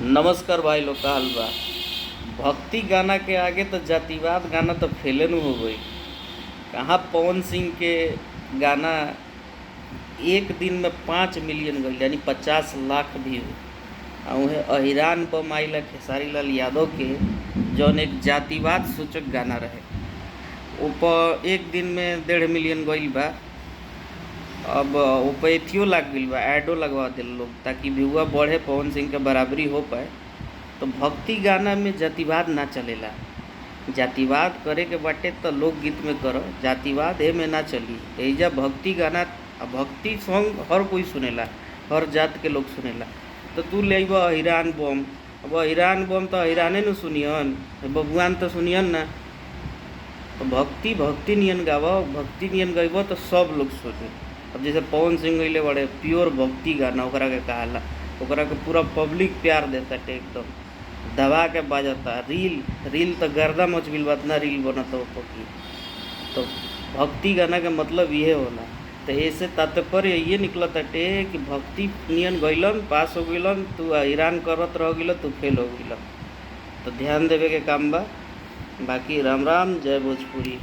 नमस्कार भाई लोग, का हाल बा। भक्ति गाना के आगे तो जातिवाद गाना तो फेले न हो गई। कहाँ पवन सिंह के गाना एक दिन में 5 मिलियन गई, यानी 50 लाख व्यू। और वह अहिरान बम आइला खेसारी लाल यादव के जौन एक जातिवाद सूचक गाना रहे, ऊपर एक दिन में 1.5 मिलियन गईल बा। अब ऊपर एथियो लाग गईल बा, एडो लगवा दिल लोग ताकि व्यूआ बढ़े, पवन सिंह के बराबरी हो पाए। तो भक्ति गाना में जातिवाद ना चलेला। जातिवाद करे के बाटे तो लोकगीत में करो, जातिवाद ए में ना चली। एजा भक्ति गाना, भक्ति सॉन्ग हर कोई सुनेला, हर जात के लोग सुनेला। तो तू ले अइबा अहिरान बम, अब अहिरान बम तो अहिराने न सुनियन, बबुआन तो सुनियन ना। तो भक्ति भक्ति नियन गाव, भक्ति नियन गइब तो सब लोग सुने। अब जैसे पवन सिंह गइले बड़े प्योर भक्ति गाना, ओकरा के कहाला, ओकरा के पूरा पब्लिक प्यार देता टे, एकदम दबा के बाजता। रील रील तो गर्दा मच गइल बा, इतना रील बनता ऊपर की। तो भक्ति गाना का मतलब ये होला। तो ऐसे तात्पर्य ये निकलता टे कि भक्ति नियन गइलन, पास हो गइलन, तू ईरान करत रह गइल, तू फेल हो गइल। तो ध्यान देवे के काम बा। बाकी राम राम, जय भोजपुरी।